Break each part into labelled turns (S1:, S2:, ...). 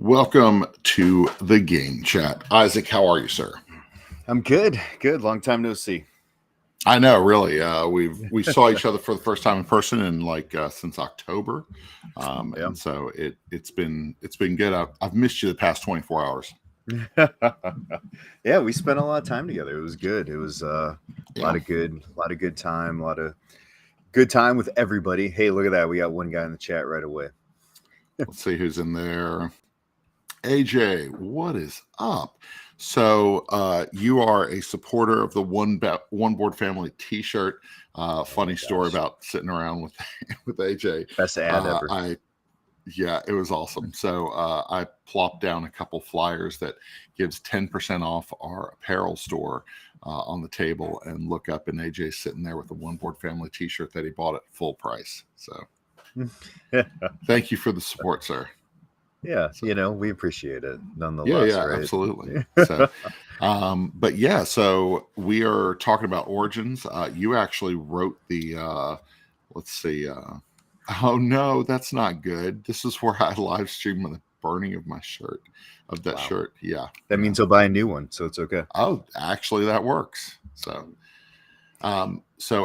S1: Welcome to the game chat. Isaac, how are you, sir?
S2: I'm good. Good. Long time no see.
S1: I know, really. We saw each other for the first time in person in since October,
S2: Yeah.
S1: and so it's been good. I've missed you the past 24 hours.
S2: Yeah, we spent a lot of time together. It was good. It was a lot of good time, a lot of good time with everybody. Hey, look at that. We got one guy in the chat right away.
S1: Let's see who's in there. AJ, what is up? So you are a supporter of the One Board Family T-shirt. Funny story about sitting around with with AJ.
S2: Best ad ever.
S1: Yeah, it was awesome. So I plopped down a couple flyers that gives 10% off our apparel store on the table, and look up, and AJ's sitting there with a One Board Family T-shirt that he bought at full price. So thank you for the support, sir.
S2: Yeah,
S1: so,
S2: we appreciate it nonetheless.
S1: Yeah,
S2: right?
S1: Absolutely. So, but yeah, so we are talking about Origins. You actually wrote the, let's see. Oh no, that's not good. This is where I live stream the burning of my shirt, of that shirt. Yeah.
S2: That means he'll buy a new one, so it's okay.
S1: Oh, actually that works. So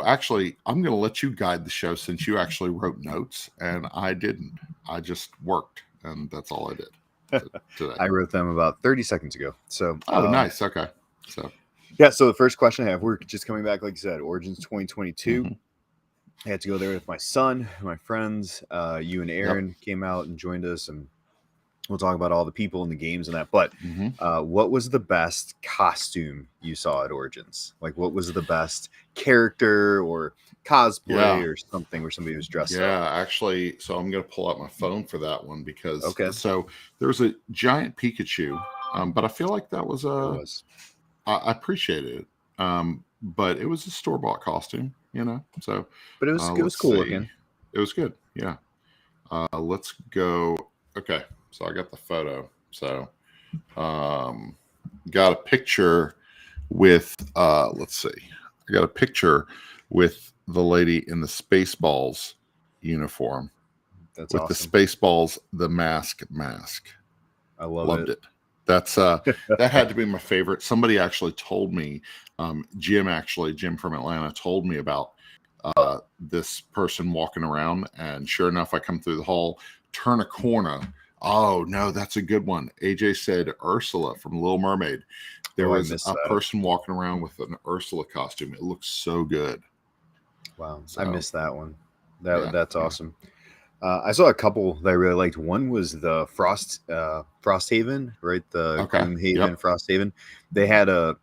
S1: actually I'm going to let you guide the show, since you actually wrote notes and I didn't. I just worked, and that's all I did today.
S2: I wrote them about 30 seconds ago. So
S1: nice. Okay. So
S2: the first question I have, we're just coming back, like you said, Origins 2022. Mm-hmm. I had to go there with my son, my friends. You and Aaron came out and joined us, and we'll talk about all the people in the games and that. But what was the best costume you saw at Origins? Like, what was the best character or cosplay or something where somebody was dressed up?
S1: Yeah, actually, so I'm going to pull out my phone for that one, because so there's a giant Pikachu, but I feel like that was I appreciated it, but it was a store-bought costume, so.
S2: But it was cool looking.
S1: It was good, yeah. Let's go. Okay, so I got the photo. So got a picture with let's see. I got a picture with the lady in the Spaceballs uniform.
S2: That's
S1: with
S2: awesome.
S1: The Spaceballs, the mask.
S2: I loved it.
S1: That's that had to be my favorite. Somebody actually told me, Jim from Atlanta told me about this person walking around, and sure enough, I come through the hall, turn a corner. Oh no, that's a good one. AJ said Ursula from Little Mermaid. There was a person walking around with an Ursula costume. It looks so good.
S2: Wow, so, I missed that one. That's awesome. I saw a couple that I really liked. One was the Frosthaven, right? The Gloomhaven Frosthaven. They had a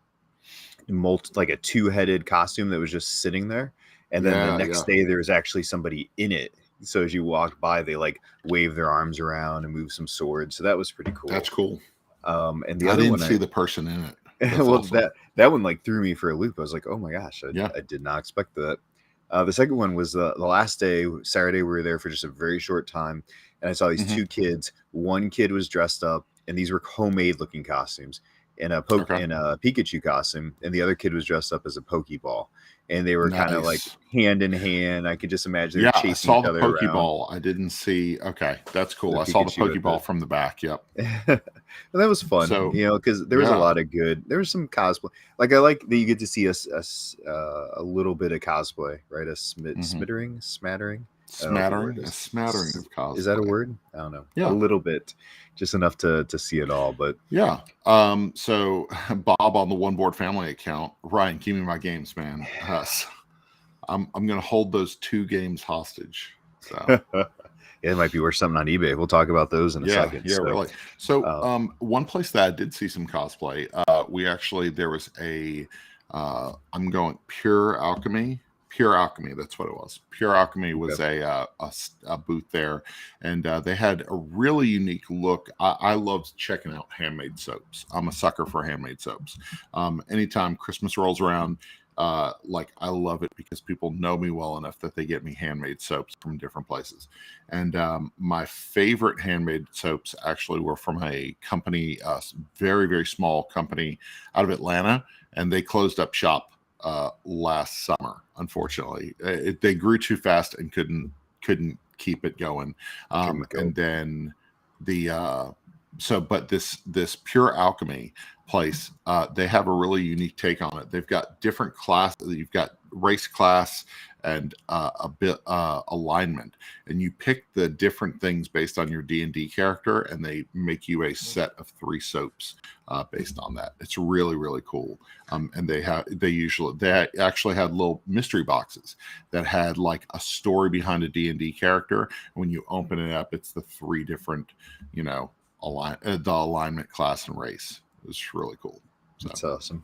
S2: two-headed costume that was just sitting there, and then the next day there was actually somebody in it. So as you walked by, they wave their arms around and move some swords. So that was pretty cool.
S1: That's cool.
S2: And the other
S1: one,
S2: I
S1: didn't see the person in it.
S2: Well, awesome. that one threw me for a loop. I was like, oh my gosh, I did not expect that. The second one was the last day, Saturday. We were there for just a very short time, and I saw these two kids. One kid was dressed up, and these were homemade looking costumes, in a Pikachu costume, and the other kid was dressed up as a Pokeball, and they were kind of hand in hand. I could just imagine they were chasing each other around. I saw the Pokeball.
S1: I didn't see. Okay, that's cool. I saw the Pokeball from the back. Yep.
S2: And that was fun, because there was a lot of good. There was some cosplay. I like that you get to see a little bit of cosplay, right? A smattering of cosplay. Is that a word? I don't know. Yeah, a little bit, just enough to see it all. But
S1: yeah. So Bob on the One Board Family account, Ryan, give me my games, man. I'm gonna hold those 2 games hostage. So.
S2: It might be worth something on eBay. We'll talk about those in a second.
S1: Yeah, really. So one place that I did see some cosplay, there was I'm going Pure Alchemy. That's what it was. Pure Alchemy was a booth there, and they had a really unique look. I loved checking out handmade soaps. I'm a sucker for handmade soaps. Anytime Christmas rolls around, I love it because people know me well enough that they get me handmade soaps from different places. And my favorite handmade soaps actually were from a company, very, very small company out of Atlanta, and they closed up shop last summer. Unfortunately, they grew too fast and couldn't keep it going. And then the but this Pure Alchemy place, they have a really unique take on it. They've got different classes. You've got race class and a bit alignment, and you pick the different things based on your D&D character, and they make you a set of 3 soaps based on that. It's really, really cool. And they actually had little mystery boxes that had like a story behind a D&D character. When you open it up, it's the 3 different, the alignment, class, and race. It's really cool. So.
S2: That's awesome.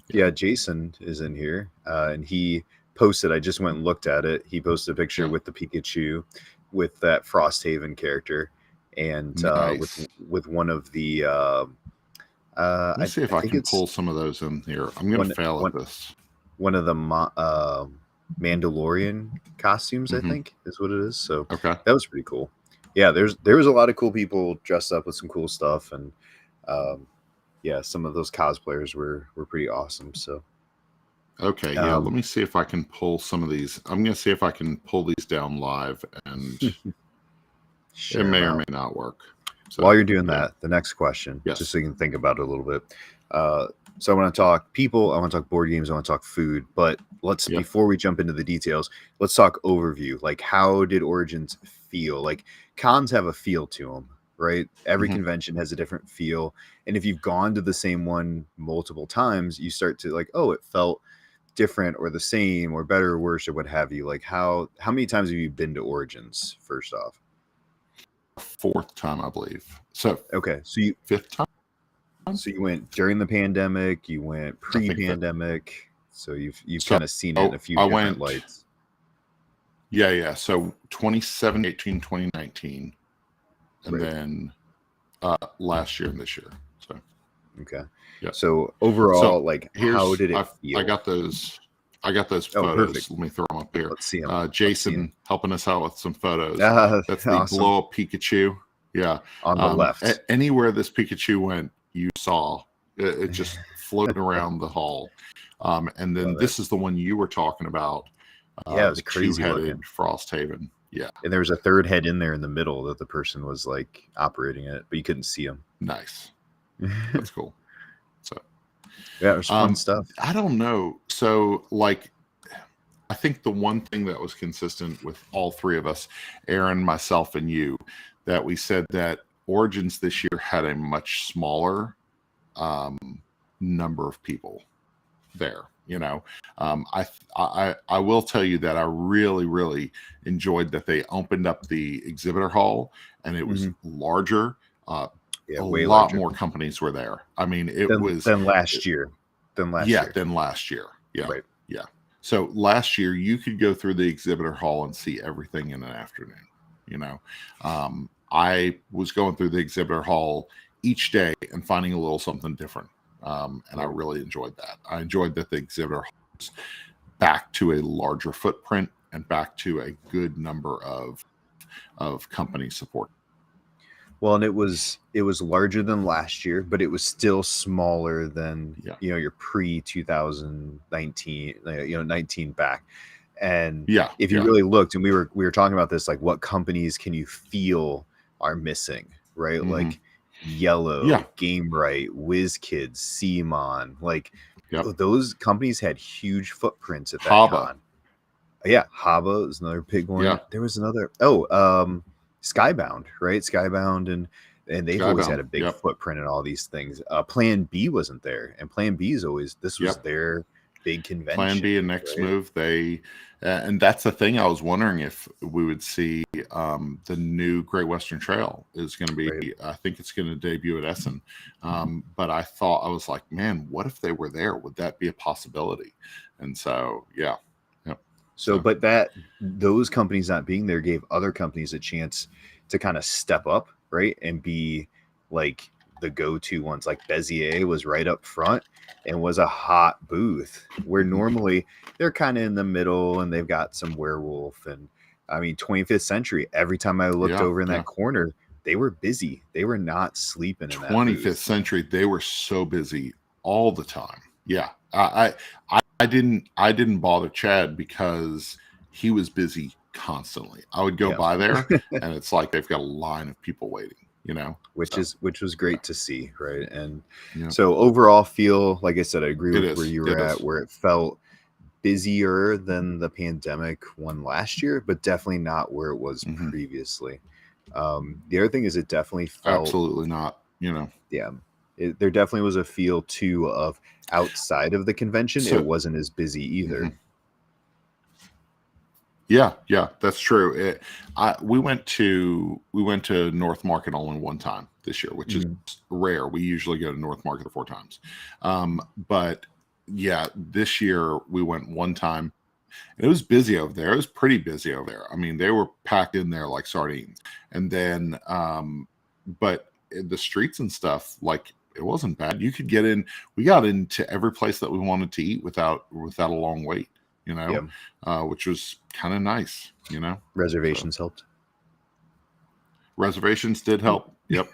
S2: Yeah, Jason is in here, and he posted. I just went and looked at it. He posted a picture with the Pikachu, with that Frosthaven character, and
S1: nice.
S2: with one of the.
S1: Let's see if I can pull some of those in here. I'm going to fail at this.
S2: One of the Mandalorian costumes, I think, is what it is. So that was pretty cool. Yeah, there was a lot of cool people dressed up with some cool stuff, and yeah, some of those cosplayers were pretty awesome. So
S1: okay, yeah, let me see if I can pull some of these. I'm going to see if I can pull these down live, and it may or may not work. So,
S2: while you're doing that, the next question, just so you can think about it a little bit. So I want to talk people, I want to talk board games, I want to talk food, but before we jump into the details, let's talk overview. Like, how did Origins feel? Like, cons have a feel to them, right? Every convention has a different feel. And if you've gone to the same one multiple times, you start to like, oh, it felt different or the same or better or worse or what have you. Like, how many times have you been to Origins, first off?
S1: 4th time, I believe. So
S2: okay, so you
S1: 5th time.
S2: So you went during the pandemic. You went pre-pandemic. So you've kind of seen it in a few different lights.
S1: Yeah. So 2017, 2019, and then last year and this year. So
S2: okay. Yeah. So overall, how did it feel?
S1: I got those photos.
S2: Perfect.
S1: Let me throw them up here.
S2: Let's see them.
S1: Jason helping us out with some photos. That's the
S2: awesome.
S1: blow up Pikachu. Yeah.
S2: On the left.
S1: Anywhere this Pikachu went, you saw it just floating around the hall. And then this is the one you were talking about.
S2: It was crazy
S1: looking. Frosthaven. Yeah.
S2: And there was a 3rd head in there in the middle that the person was like operating it, but you couldn't see him.
S1: Nice. That's cool. So
S2: yeah, it was fun stuff.
S1: I don't know. So like, I think the one thing that was consistent with all 3 of us, Aaron, myself, and you, that we said that Origins this year had a much smaller number of people there. I will tell you that I really, really enjoyed that they opened up the exhibitor hall, and it was larger. A lot more companies were there. I mean,
S2: than last year. Than last
S1: year. Yeah.
S2: Right.
S1: Yeah. So last year you could go through the exhibitor hall and see everything in an afternoon. I was going through the exhibitor hall each day and finding a little something different. And I really enjoyed that. I enjoyed that the exhibitor hall was back to a larger footprint and back to a good number of company support.
S2: Well, and it was larger than last year, but it was still smaller than your pre-2019 19 back. And if you really looked, and we were talking about this, like, what companies can you feel are missing, right? Like Yellow, Gamewright, WizKids, CMON, like those companies had huge footprints at that con. Yeah, Haba is another big one. Yeah. There was another Skybound, right? Skybound and they've always had a big footprint in all these things. Plan B wasn't there, and Plan B is always was their big convention.
S1: Plan B and Next Move, and that's the thing. I was wondering if we would see the new Great Western Trail is going to be. I think it's going to debut at Essen, but I was like, man, what if they were there? Would that be a possibility? And so, yeah.
S2: So, but those companies not being there gave other companies a chance to kind of step up, right, and be like the go-to ones. Like Bezier was right up front and was a hot booth, where normally they're kind of in the middle and they've got some werewolf. And I mean, 25th Century, every time I looked over in that corner, they were busy. They were not sleeping in that
S1: 25th Century. They were so busy all the time. Yeah. I didn't bother Chad because he was busy constantly. I would go by there and it's like they've got a line of people waiting.
S2: which was great to see, right? And
S1: yeah.
S2: so overall feel, like I said, I agree
S1: It
S2: with
S1: is.
S2: where you were
S1: It
S2: at,
S1: is.
S2: where it felt busier than the pandemic one last year, but definitely not where it was previously. The other thing is it definitely felt
S1: absolutely not,
S2: yeah, there definitely was a feel too of outside of the convention.
S1: So,
S2: it wasn't as busy either.
S1: Yeah, that's true. We went to North Market only one time this year, which is rare. We usually go to North Market 4 times. But yeah, this year we went one time. It was busy over there. It was pretty busy over there. I mean, they were packed in there like sardines. And then, but the streets and stuff, like, it wasn't bad. You could get in. We got into every place that we wanted to eat without a long wait. Which was kind of nice.
S2: Reservations helped.
S1: Reservations did help. Yep.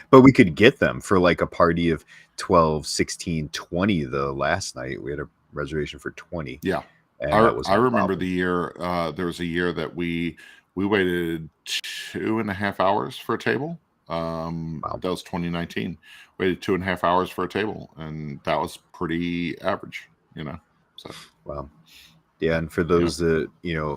S2: But we could get them for like a party of 12, 16, 20 the last night. We had a reservation for 20.
S1: Yeah. I remember the year, there was a year that we waited 2.5 hours for a table. Wow. That was 2019. Waited 2.5 hours for a table, and that was pretty average, So
S2: wow. Yeah, and for those that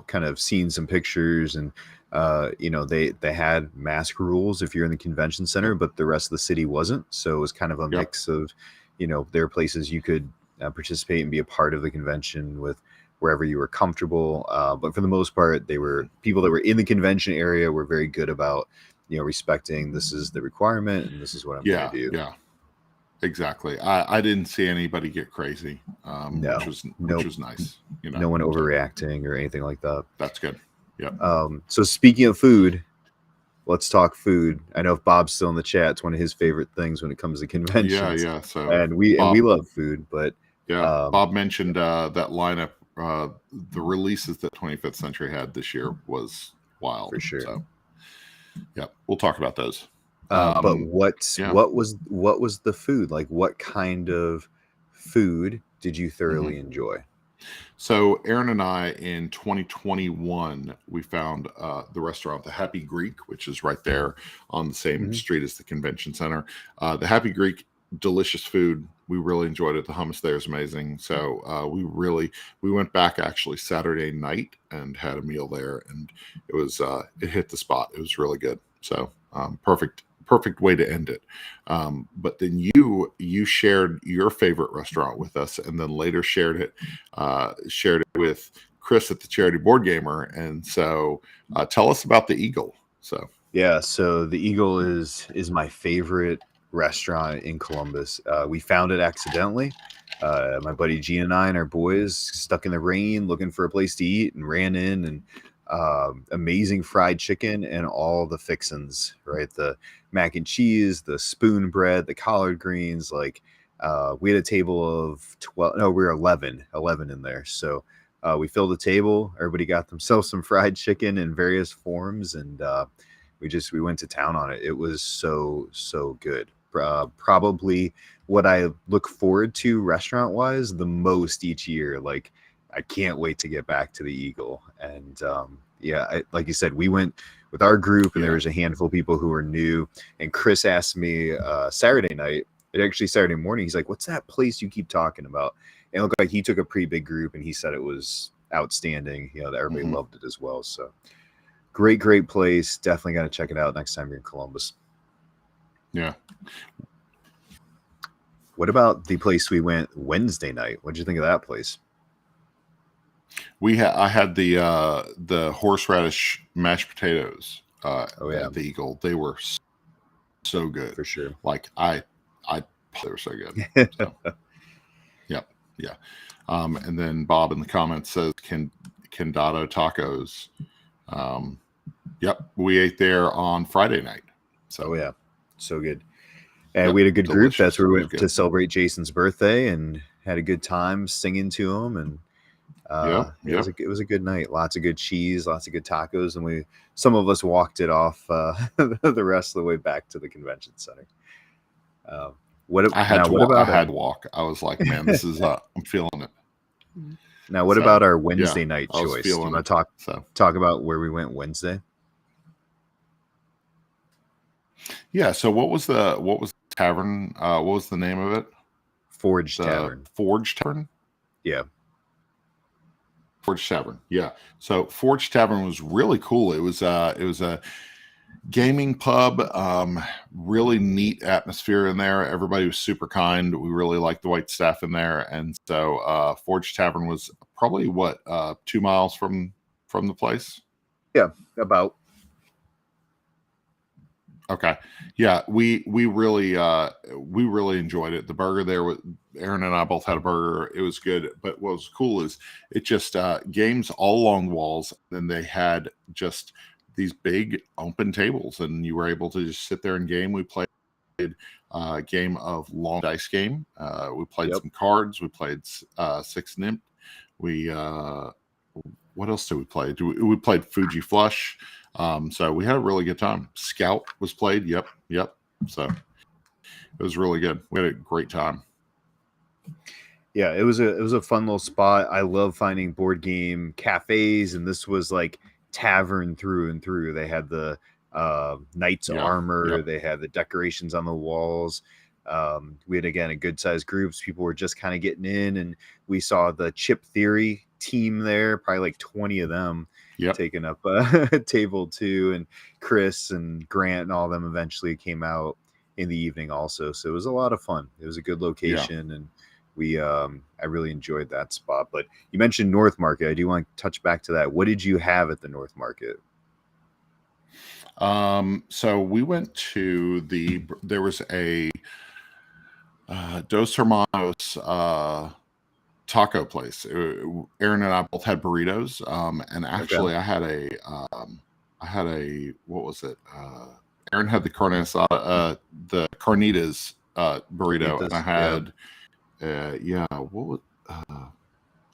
S2: kind of seen some pictures, and they had mask rules if you're in the convention center, but the rest of the city wasn't. So it was kind of a mix of, there are places you could participate and be a part of the convention with wherever you were comfortable. But for the most part, people that were in the convention area were very good about respecting this is the requirement and this is what I'm going to do.
S1: Yeah. Exactly. I didn't see anybody get crazy, which was nice.
S2: No one overreacting or anything like that.
S1: That's good. Yeah.
S2: So speaking of food, let's talk food. I know if Bob's still in the chat, it's one of his favorite things when it comes to conventions.
S1: Yeah. So
S2: and we love food, but
S1: Bob mentioned that lineup. The releases that 25th Century had this year was wild
S2: for sure.
S1: So yeah, we'll talk about those.
S2: But what was the food like? What kind of food did you thoroughly enjoy?
S1: So Aaron and I in 2021 we found the restaurant The Happy Greek, which is right there on the same street as the convention center. The Happy Greek, delicious food. We really enjoyed it. The hummus there is amazing. So we went back actually Saturday night and had a meal there, and it was it hit the spot. It was really good. So perfect way to end it. But then you shared your favorite restaurant with us, and then later shared it with Chris at the Charity Board Gamer. And so tell us about the Eagle. So
S2: the Eagle is my favorite restaurant in Columbus. We found it accidentally. My buddy Gene and I and our boys stuck in the rain looking for a place to eat, and ran in, and amazing fried chicken and all the fixins, right? The mac and cheese, the spoon bread, the collard greens. Like we had a table of 12. No, we were 11 in there. So we filled the table. Everybody got themselves some fried chicken in various forms, and we went to town on it. It was so good. Probably what I look forward to restaurant wise the most each year. Like I can't wait to get back to the Eagle. And like you said, we went with our group, and there was a handful of people who were new. And Chris asked me Saturday night, actually Saturday morning, he's like, "What's that place you keep talking about?" And it looked like he took a pretty big group, and he said it was outstanding. That everybody loved it as well. So great place. Definitely got to check it out next time you're in Columbus.
S1: Yeah.
S2: What about the place we went Wednesday night? What did you think of that place?
S1: I had the horseradish mashed potatoes at the Eagle. They were so good.
S2: For sure.
S1: Like they were so good. So, yeah. And then Bob in the comments says Condado tacos. Yep, we ate there on Friday night. So
S2: so good. And we had a good group. That's where we went to celebrate Jason's birthday and had a good time singing to him. And it was a good night. Lots of good cheese, lots of good tacos, and some of us walked it off the rest of the way back to the convention center.
S1: I had walk. I was like, man, this is I'm feeling it.
S2: Now, what about our Wednesday night choice? Do you want to talk
S1: talk
S2: about where we went Wednesday?
S1: Yeah. So what was the tavern? What was the name of it?
S2: Forge Tavern.
S1: Forge Tavern.
S2: Yeah.
S1: Forge Tavern. Yeah. So Forge Tavern was really cool. It was a gaming pub. Really neat atmosphere in there. Everybody was super kind. We really liked the white staff in there, and so Forge Tavern was probably 2 miles from the place.
S2: Yeah, about.
S1: Okay. Yeah, we really enjoyed it. The burger there with Aaron and I both had a burger. It was good. But what was cool is it just games all along the walls. Then they had just these big open tables, and you were able to just sit there and game. We played a game of long dice game. We played some cards. We played Six Nimp. We what else did we play? We played Fuji Flush. So we had a really good time. Scout was played. Yep. So it was really good. We had a great time.
S2: Yeah, it was a fun little spot. I love finding board game cafes, and this was like tavern through and through. They had the knight's armor. They had the decorations on the walls. We had, again, a good sized groups. People were just kind of getting in, and we saw the Chip Theory team there, probably like 20 of them. Taking up table 2, and Chris and Grant and all of them eventually came out in the evening also. So it was a lot of fun. It was a good location, and we I really enjoyed that spot. But you mentioned North Market. I do want to touch back to that. What did you have at the North Market?
S1: So we went to there was a Dos Hermanos taco place. Aaron and I both had burritos. And actually I had a what was it? Aaron had the carne asada, the carnitas burrito, and I had what was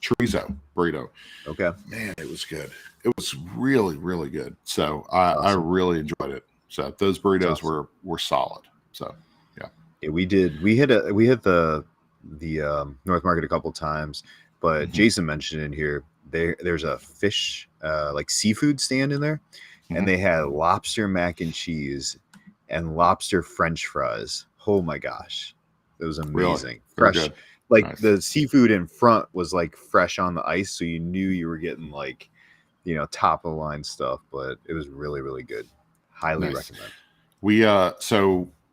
S1: chorizo burrito.
S2: Okay.
S1: Man, it was good. It was really, really good. So I really enjoyed it. So those burritos were solid. So
S2: yeah, we did. We hit the North Market a couple times, but Jason mentioned in here there's a fish like seafood stand in there, and they had lobster mac and cheese and lobster French fries. Oh my gosh, it was amazing.
S1: Really?
S2: Fresh, like the seafood in front was like fresh on the ice, so you knew you were getting like, top of the line stuff. But it was really, really good. Highly recommend.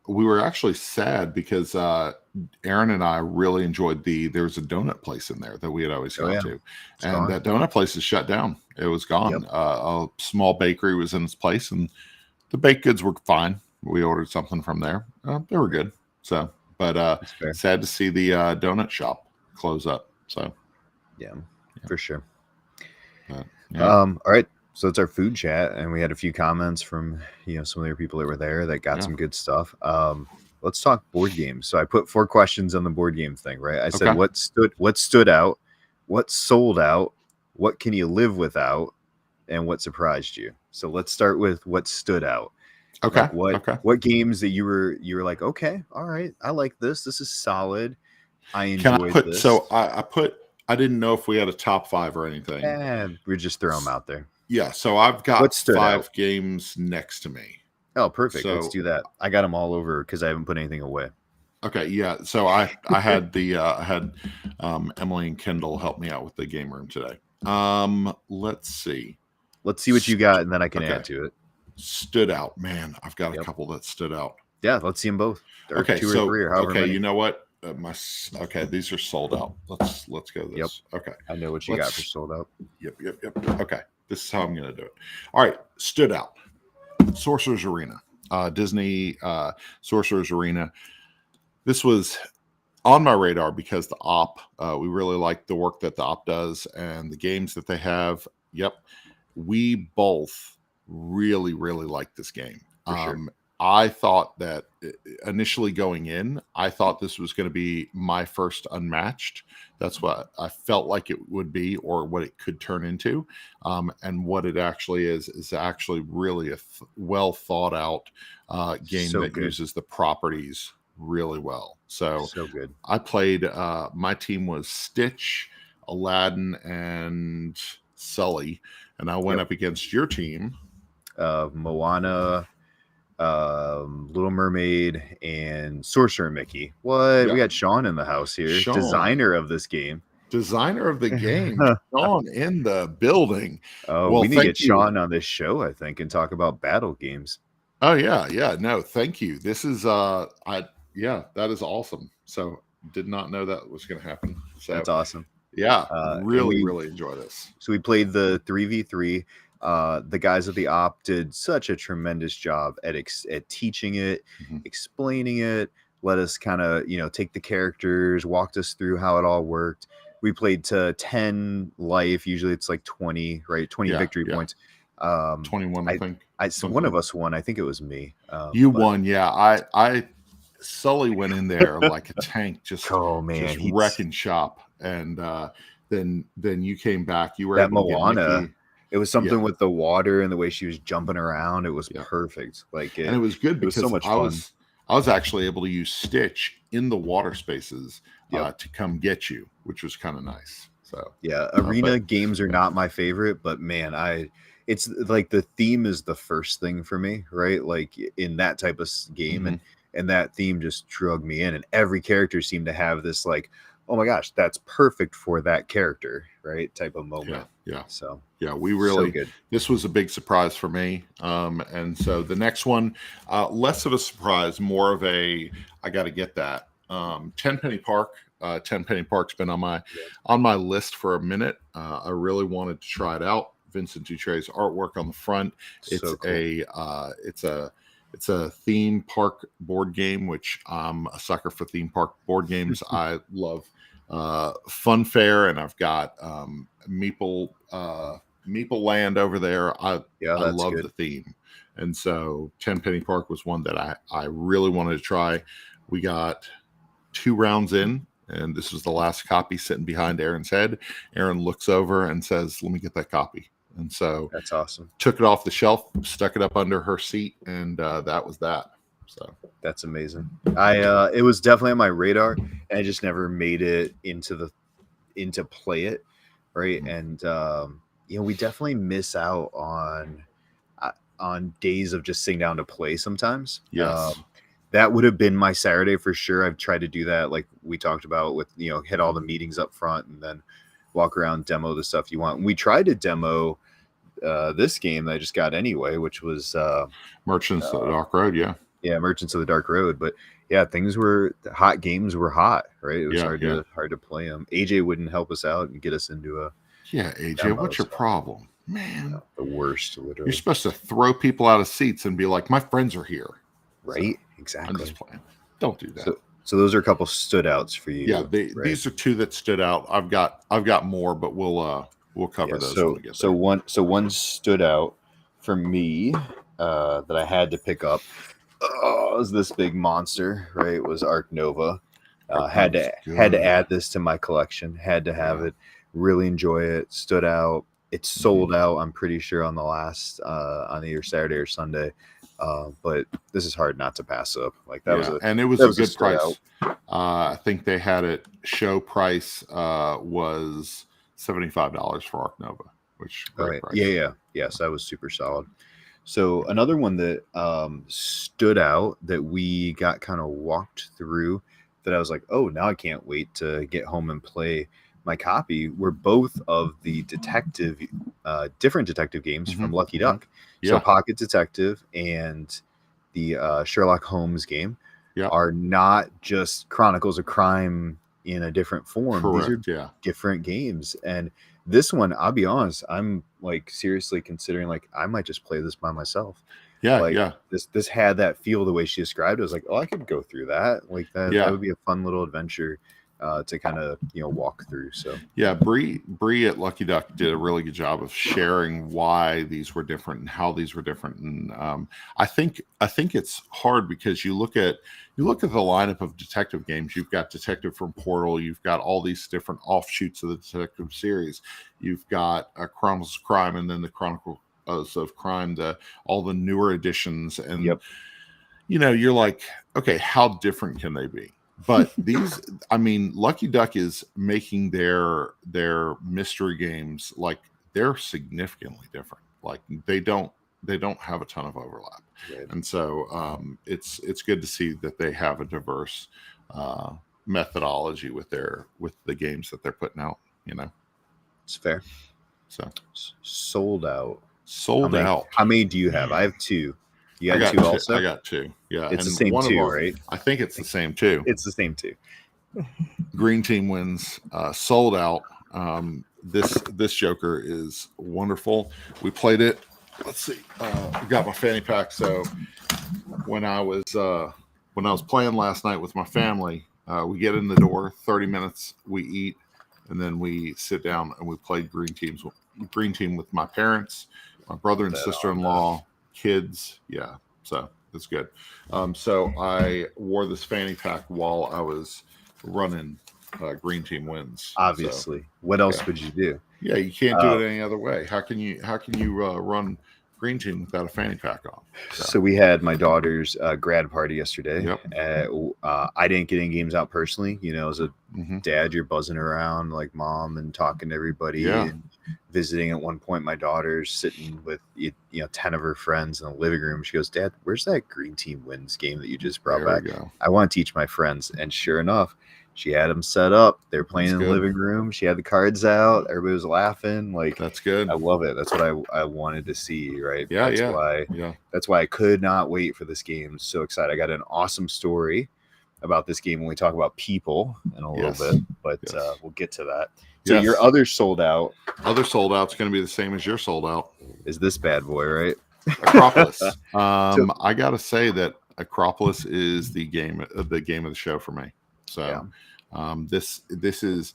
S1: We were actually sad because Aaron and I really enjoyed there was a donut place in there that we had always gone to. And that donut place is shut down. It was gone. A small bakery was in its place, and the baked goods were fine. We ordered something from there. They were good. So, but sad to see the donut shop close up. So,
S2: yeah. For sure.
S1: Yeah.
S2: All right. So it's our food chat, and we had a few comments from some of the people that were there that got some good stuff. Let's talk board games. So I put 4 questions on the board game thing, right? I said what stood out, what sold out, what can you live without, and what surprised you. So let's start with what stood out.
S1: Okay.
S2: Like what games that you were like, okay, all right, I like this. This is solid. I enjoyed this.
S1: So I didn't know if we had a top 5 or anything.
S2: We're just throwing them out there.
S1: Yeah, so I've got 5 games next to me.
S2: Oh, perfect. Let's do that. I got them all over because I haven't put anything away.
S1: Okay, yeah. So I had Emily and Kendall help me out with the game room today. Let's see.
S2: Let's see what you got, and then I can add to it.
S1: Stood out, man. I've got a couple that stood out.
S2: Yeah, let's see them both.
S1: Okay,
S2: 2 or 3 or however many.
S1: You know what? These are sold out. Let's go this.
S2: Yep.
S1: Okay,
S2: I know what you got for sold out.
S1: Yep. Okay, this is how I'm gonna do it. All right, stood out. Sorcerers Arena, Disney Sorcerers Arena. This was on my radar because the op. We really like the work that the op does and the games that they have. Yep, we both really, really like this game.
S2: For sure.
S1: I thought that initially going in, I thought this was going to be my first Unmatched. That's what I felt like it would be, or what it could turn into. And what it actually is actually really a well thought out game that uses the properties really well. So
S2: good.
S1: I played, my team was Stitch, Aladdin, and Sully. And I went up against your team.
S2: Moana, Little Mermaid, and Sorcerer Mickey. What?
S1: Yeah.
S2: We got Sean in the house here,
S1: Sean,
S2: designer of this game.
S1: designer of the game, Sean in the building.
S2: Oh,
S1: Well,
S2: we need to
S1: thank
S2: get
S1: you.
S2: Sean on this show, I think, and talk about battle games.
S1: Oh yeah. No, thank you. This is that is awesome. So did not know that was going to happen. So
S2: That's awesome.
S1: yeah,
S2: And
S1: really enjoy this.
S2: So we played the 3v3. The guys at the op did such a tremendous job at teaching it, explaining it, let us kind of, take the characters, walked us through how it all worked. We played to 10 life. Usually it's like 20, right? 20 victory points.
S1: 21, I think.
S2: So one of us won. I think it was me.
S1: You won. Yeah. I Sully went in there like a tank, just wrecking shop. And then you came back. You were
S2: that
S1: able
S2: Moana.
S1: To get
S2: it was something with the water and the way she was jumping around. It was perfect. And
S1: it was good because
S2: so much fun.
S1: I was actually able to use Stitch in the water spaces to come get you, which was kind of nice. So
S2: arena games are not my favorite, but man, it's like the theme is the first thing for me, right? Like in that type of game, and that theme just drug me in, and every character seemed to have this like, oh my gosh, that's perfect for that character, right? Type of moment.
S1: Yeah.
S2: So
S1: we really,
S2: so good.
S1: This was a big surprise for me. And so the next one, less of a surprise, more of a, I got to get that. Tenpenny Park. Tenpenny Park's been on my list for a minute. I really wanted to try it out. Vincent Dutray's artwork on the front. It's
S2: so cool.
S1: It's a theme park board game, which I'm a sucker for theme park board games. I love Fun Fair, and I've got Meeple Land over there. I love the theme, and so Tenpenny Park was one that I really wanted to try. We got 2 rounds in, and this was the last copy sitting behind Aaron's head. Aaron looks over and says, "Let me get that copy." And so
S2: that's awesome.
S1: Took it off the shelf, stuck it up under her seat, and that was that. So
S2: that's amazing. It was definitely on my radar, and I just never made it into play it, right? And we definitely miss out on days of just sitting down to play sometimes.
S1: Yes.
S2: That would have been my Saturday for sure. I've tried to do that, like we talked about, with hit all the meetings up front and then walk around, demo the stuff you want. And we tried to demo this game that I just got anyway, which was
S1: Merchants of the Dark Road.
S2: Yeah, Merchants of the Dark Road. But hot games were hot, right? It was hard to play them. AJ wouldn't help us out and get us into a
S1: AJ, demo, what's your problem, man?
S2: The worst, literally.
S1: You're supposed to throw people out of seats and be like, my friends are here,
S2: right? Exactly.
S1: I'm just playing. Don't do that.
S2: So those are a couple stood outs for you.
S1: Yeah, these are 2 that stood out. I've got more, but we'll cover those when we get there.
S2: So one stood out for me that I had to pick up. It was this big monster, right? It was Arc Nova. Had to add this to my collection. Had to have it. Really enjoy it. Stood out. It's sold out, I'm pretty sure, on the last on either Saturday or Sunday. But this is hard not to pass up. Like that
S1: it was a good price. I think they had it show price was $75 for Arc Nova, which great price.
S2: Yes, that was super solid. So another one that stood out that we got kind of walked through that I was like, oh, now I can't wait to get home and play my copy, were both of the different detective games from Lucky Duck. So Pocket Detective and the Sherlock Holmes game are not just Chronicles of Crime in a different form.
S1: Correct,
S2: these are different games. And this one, I'll be honest, I'm like seriously considering like I might just play this by myself. This had that feel the way she described it. I was like, oh, I could go through that. Like that would be a fun little adventure to kind of walk through. So
S1: Bree at Lucky Duck did a really good job of sharing why these were different and how these were different. And I think it's hard because you look at the lineup of detective games. You've got Detective from Portal. You've got all these different offshoots of the detective series. You've got Chronicles of Crime, and then the Chronicles of Crime, all the newer editions. And you're like, okay, how different can they be? But these, I mean, Lucky Duck is making their mystery games like they're significantly different. Like they don't they don't have a ton of overlap,
S2: Right.
S1: and so it's good to see that they have a diverse methodology with the games that they're putting out.
S2: It's fair.
S1: So
S2: Sold out.
S1: sold out.
S2: How many do you have? I have 2. You
S1: I
S2: got
S1: got
S2: 2 also?
S1: I got 2. Yeah,
S2: It's the
S1: and
S2: same
S1: one
S2: 2,
S1: of our,
S2: right?
S1: I think it's the same 2.
S2: It's the same 2.
S1: Green team wins. Sold out. This Joker is wonderful. We played it. Let's see. Got my fanny pack. So when I was playing last night with my family, we get in the door. 30 minutes. We eat, and then we sit down and we played Green Team with my parents, my brother and sister-in-law, kids. Yeah. So it's good. So I wore this fanny pack while I was running Green Team wins.
S2: Obviously. So, what else would you do?
S1: Yeah, you can't do it any other way. How can you run Green Team without a fanny pack on?
S2: So we had my daughter's grad party yesterday.
S1: Yep.
S2: I didn't get any games out personally. As a dad, you're buzzing around like mom and talking to everybody and visiting. At one point, my daughter's sitting with 10 of her friends in the living room. She goes, "Dad, where's that Green Team wins game that you just brought back? I want to teach my friends." And sure enough, she had them set up. They're playing in the living room. She had the cards out. Everybody was laughing. Like,
S1: that's good.
S2: I love it. That's what I wanted to see. Right.
S1: Yeah.
S2: That's why I could not wait for this game. So excited. I got an awesome story about this game when we talk about people in a little bit, but we'll get to that. So your other sold out.
S1: Other sold out's going to be the same as your sold out.
S2: Is this bad boy, right?
S1: Acropolis. I got to say that Acropolis is the game of the show for me. So this is,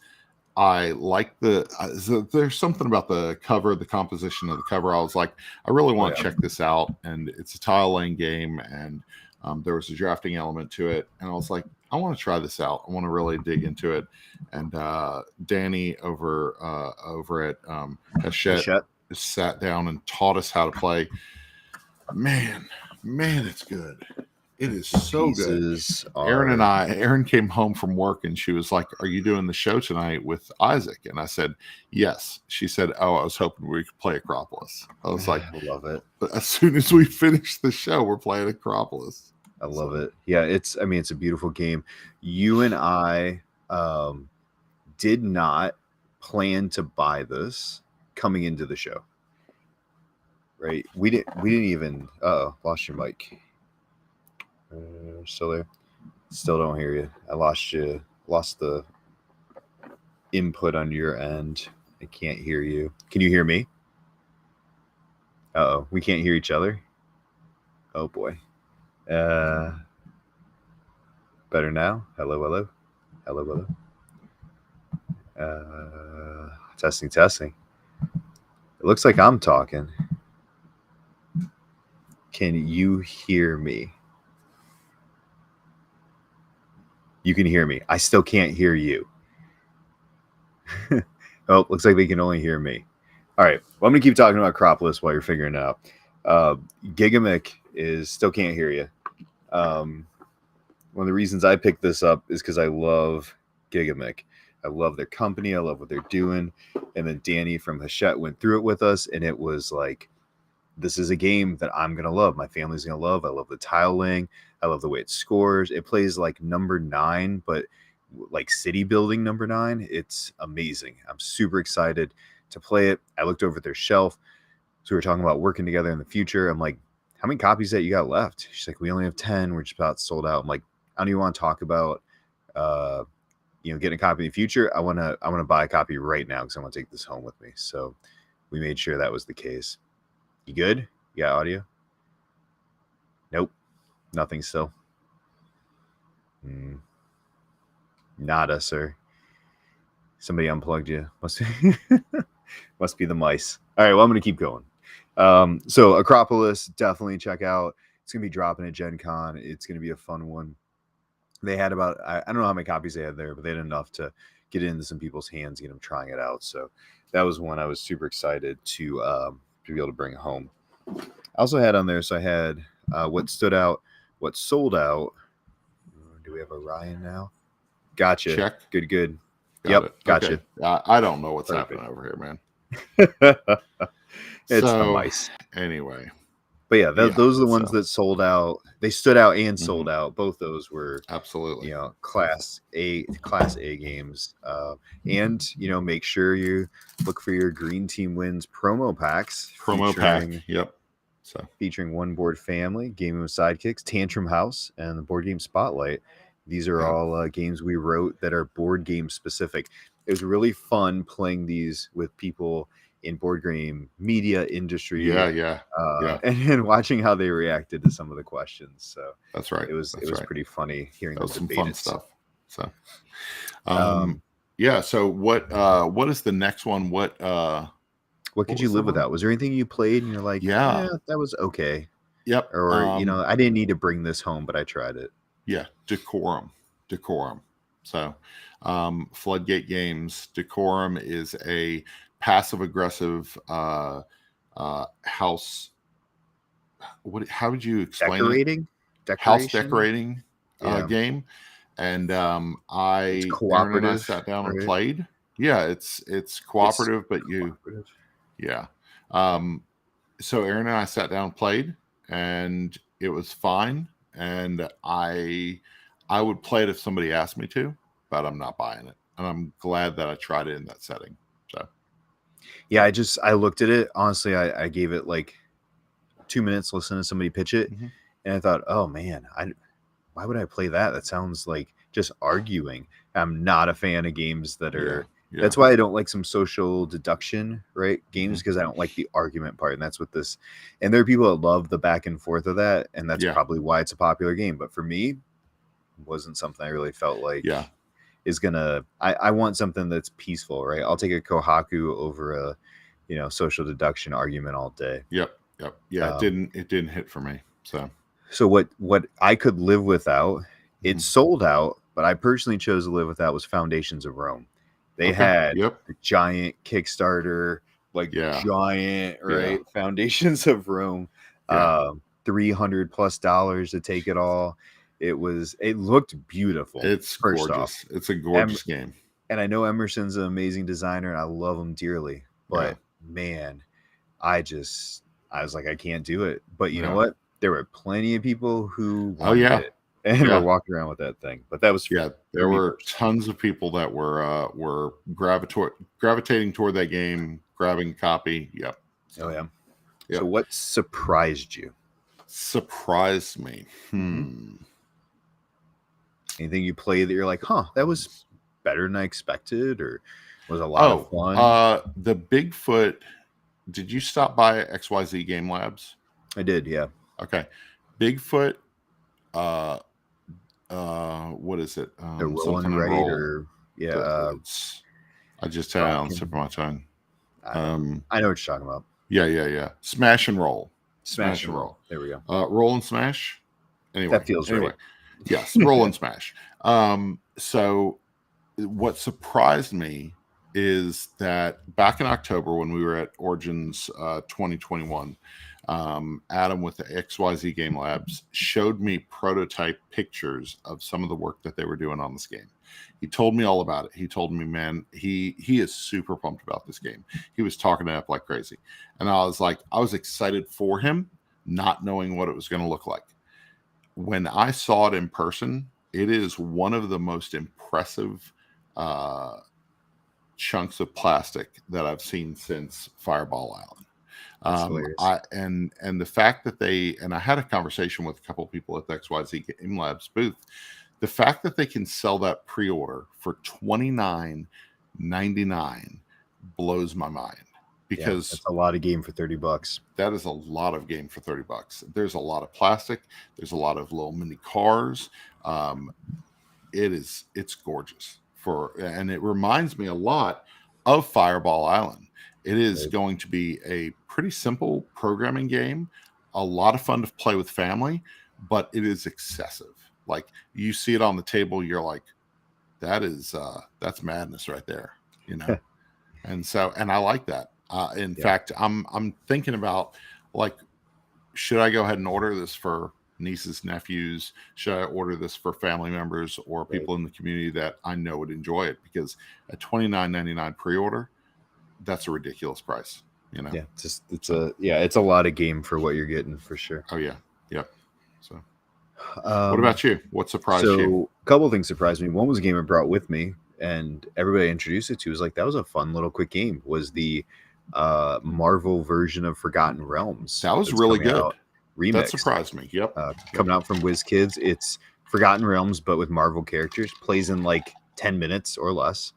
S1: I like there's something about the cover, the composition of the cover. I was like, I really want to check this out. And it's a tile laying game, and there was a drafting element to it. And I was like, I want to try this out. I want to really dig into it. And Danny over at Hachette sat down and taught us how to play. Man, it's good. It is so good. Erin came home from work and she was like, "Are you doing the show tonight with Isaac?" And I said, "Yes." She said, "Oh, I was hoping we could play Acropolis." I was like,
S2: I love it.
S1: But as soon as we finish the show, we're playing Acropolis.
S2: I love it. Yeah, it's a beautiful game. You and I did not plan to buy this coming into the show. Right? We didn't even lost your mic. Still there? Still don't hear you. I lost you. Lost the input on your end. I can't hear you. Can you hear me? We can't hear each other. Oh boy. Better now. Hello. Testing. It looks like I'm talking. Can you hear me? You can hear me. I still can't hear you. Oh, looks like they can only hear me. All right. Well, I'm going to keep talking about Acropolis while you're figuring it out. Gigamic still can't hear you. One of the reasons I picked this up is because I love Gigamic. I love their company. I love what they're doing. And then Danny from Hachette went through it with us, and it was like, this is a game that I'm going to love. My family's going to love. I love the tile laying. I love the way it scores. It plays like number 9, but like city building number 9. It's amazing. I'm super excited to play it. I looked over at their shelf. So we were talking about working together in the future. I'm like, how many copies that you got left? She's like, we only have 10. We're just about sold out. I'm like, I don't even want to talk about, getting a copy in the future. I want to buy a copy right now because I want to take this home with me. So we made sure that was the case. You good? You got audio? Nope. Nothing still. Nada, sir. Somebody unplugged you. Must be the mice. All right, well, I'm going to keep going. So Acropolis, definitely check out. It's going to be dropping at Gen Con. It's going to be a fun one. They had about, I don't know how many copies they had there, but they had enough to get it into some people's hands, get them trying it out. So that was one I was super excited to be able to bring home. I also had on there, so I had what stood out, what sold out. Do we have a Ryan now? Gotcha.
S1: Check.
S2: Good.
S1: Got it.
S2: Gotcha.
S1: Okay. I don't know what's happening over here, man.
S2: It's the mice.
S1: Anyway,
S2: But yeah,
S1: Yeah,
S2: those are the ones that sold out. They stood out and sold
S1: Mm-hmm.
S2: out. Both those were
S1: absolutely,
S2: class A games. And make sure you look for your Green Team Wins promo packs
S1: pack. Yep. So
S2: featuring One Board Family, Game of Sidekicks, Tantrum House, and the Board Game Spotlight. These are all games we wrote that are board game specific. It was really fun playing these with people in board game media industry.
S1: Yeah.
S2: And watching how they reacted to some of the questions. So
S1: that's right.
S2: It was pretty funny hearing
S1: that was some
S2: debate
S1: fun
S2: it.
S1: stuff. So, yeah. So what is the next one? What
S2: could you live without? Was there anything you played and you're like,
S1: yeah,
S2: that was okay?
S1: Yep.
S2: Or I didn't need to bring this home, but I tried it.
S1: Yeah, Decorum. So, Floodgate Games. Decorum is a passive aggressive house. How would you explain
S2: Decorating?
S1: it? House decorating game. And
S2: it's cooperative,
S1: Aaron and I sat down and played. Yeah, it's cooperative, but yeah. So Aaron and I sat down and played, and it was fine. And I would play it if somebody asked me to, but I'm not buying it. And I'm glad that I tried it in that setting. So
S2: yeah, I looked at it. Honestly, I gave it like 2 minutes, listen to somebody pitch it, and I thought, oh man, why would I play that? That sounds like just arguing. I'm not a fan of games that are. Yeah. That's why I don't like some social deduction, right? Games, because I don't like the argument part, and that's what this. And there are people that love the back and forth of that, and that's probably why it's a popular game. But for me, it wasn't something I really felt like is gonna. I want something that's peaceful, right? I'll take a Kohaku over a, social deduction argument all day.
S1: Yep. Yeah, it didn't hit for me.
S2: So what I could live without, it sold out, but I personally chose to live without was Foundations of Rome. They had a giant Kickstarter, giant, right? Foundations of Rome, $300+ to take it all. It looked beautiful.
S1: It's gorgeous. It's a gorgeous game.
S2: And I know Emerson's an amazing designer, and I love him dearly. But man, I was like, I can't do it. But you know what? There were plenty of people who wanted it and were walking around with that thing. But that was
S1: there were tons of people that were gravitating toward that game, grabbing a copy. Yep.
S2: Oh yeah. Yep. So what surprised you?
S1: Surprised me.
S2: Anything you played that you're like, that was better than I expected, or was a lot of fun?
S1: The Bigfoot. Did you stop by XYZ Game Labs?
S2: I did, yeah.
S1: Okay. Bigfoot, what is it?
S2: The roll and write, or
S1: I just had it on the tip of my tongue.
S2: I know what you're talking about.
S1: Yeah. Smash and roll.
S2: Smash and roll. There we go.
S1: Roll and smash. Anyway,
S2: that feels right.
S1: Yes, roll and smash. So what surprised me is that back in October when we were at Origins 2021, Adam with the XYZ Game Labs showed me prototype pictures of some of the work that they were doing on this game. He told me all about it. He told me, man, he is super pumped about this game. He was talking it up like crazy. And I was excited for him, not knowing what it was going to look like. When I saw it in person, it is one of the most impressive chunks of plastic that I've seen since Fireball Island. And the fact that I had a conversation with a couple of people at the XYZ Game Labs booth, the fact that they can sell that pre-order for $29.99 blows my mind, because
S2: that's a lot of game for $30.
S1: That is a lot of game for $30. There's a lot of plastic. There's a lot of little mini cars. It's gorgeous. And it reminds me a lot of Fireball Island. It is going to be a pretty simple programming game, a lot of fun to play with family, but it is excessive. Like, you see it on the table, you're like, that's madness right there, and I like that. In fact, I'm thinking about, like, should I go ahead and order this for nieces, nephews? Should I order this for family members or people in the community that I know would enjoy it? Because a $29.99 pre-order, that's a ridiculous price.
S2: Yeah, it's a lot of game for what you're getting for sure.
S1: Oh yeah, yep. So, what about you? What surprised you?
S2: So, a couple of things surprised me. One was a game I brought with me, and everybody I introduced it to was like, that was a fun little quick game. Was the Marvel version of Forgotten Realms?
S1: That was really good.
S2: Remix.
S1: That surprised me. Yep.
S2: Coming out from WizKids. It's Forgotten Realms, but with Marvel characters. Plays in like 10 minutes or less.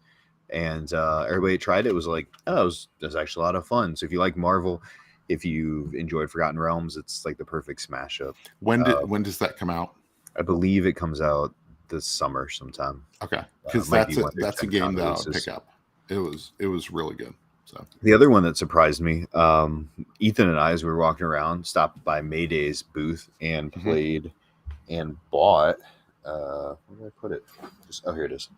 S2: And everybody tried it. Was like, oh, it was actually a lot of fun. So if you like Marvel, if you enjoyed Forgotten Realms, it's like the perfect smash up.
S1: When does that come out?
S2: I believe it comes out this summer sometime.
S1: Okay, because that's a game that I'll pick up. It was really good. So
S2: the other one that surprised me, Ethan and I, as we were walking around, stopped by Mayday's booth and played and bought. Where did I put it? Here it is.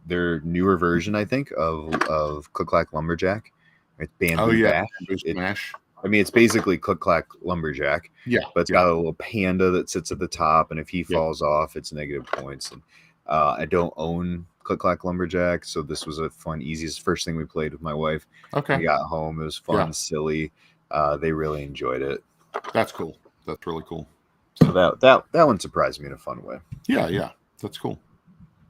S2: Their newer version, I think, of Click Clack Lumberjack. It's Bamboo Bash. I mean, it's basically Click Clack Lumberjack.
S1: Yeah,
S2: but it's got a little panda that sits at the top, and if he falls off, it's negative points. And I don't own Click Clack Lumberjack, so this was a fun, easiest first thing we played with my wife.
S1: Okay,
S2: we got home. It was fun, silly. They really enjoyed it.
S1: That's cool. That's really cool.
S2: So that one surprised me in a fun way.
S1: Yeah, that's cool.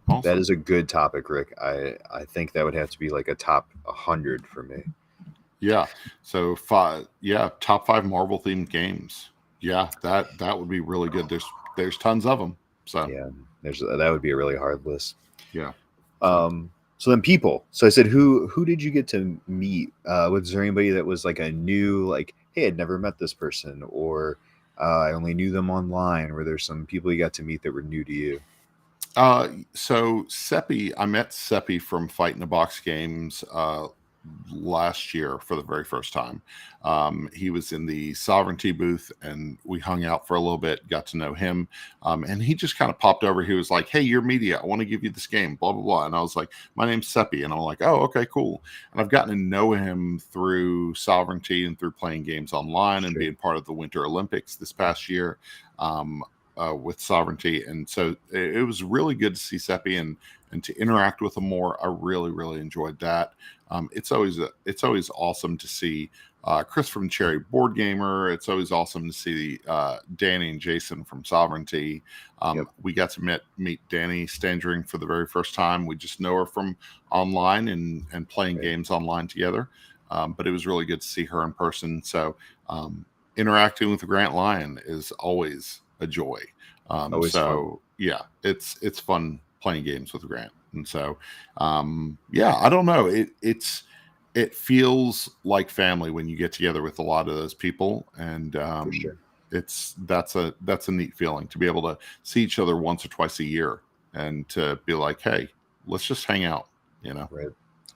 S1: Awesome.
S2: That is a good topic, Rick. I think that would have to be like a top 100 for me.
S1: Yeah. So top 5 Marvel themed games. Yeah, that would be really good. There's tons of them. So
S2: yeah, that would be a really hard list.
S1: Yeah.
S2: So then people. So I said, who did you get to meet? Was there anybody that was like a new, like, hey, I'd never met this person, or I only knew them online? Were there some people you got to meet that were new to you?
S1: So Seppi, I met Seppi from Fight in the Box Games last year for the very first time. He was in the Sovereignty booth and we hung out for a little bit, got to know him. And he just kind of popped over. He was like, hey, you're media. I want to give you this game, blah, blah, blah. And I was like, my name's Seppi. And I'm like, oh, okay, cool. And I've gotten to know him through Sovereignty and through playing games online and being part of the Winter Olympics this past year. With Sovereignty, and so it was really good to see Seppi and to interact with him more. I really, really enjoyed that. It's always awesome to see Chris from Cherry Board Gamer. It's always awesome to see Danny and Jason from Sovereignty. We got to meet Danny Standring for the very first time. We just know her from online and playing games online together. But it was really good to see her in person. So interacting with Grant Lyon is always a joy. Fun. Yeah, it's fun playing games with Grant. And so I don't know. It feels like family when you get together with a lot of those people. And
S2: for sure.
S1: that's a neat feeling to be able to see each other once or twice a year and to be like, hey, let's just hang out,
S2: Right.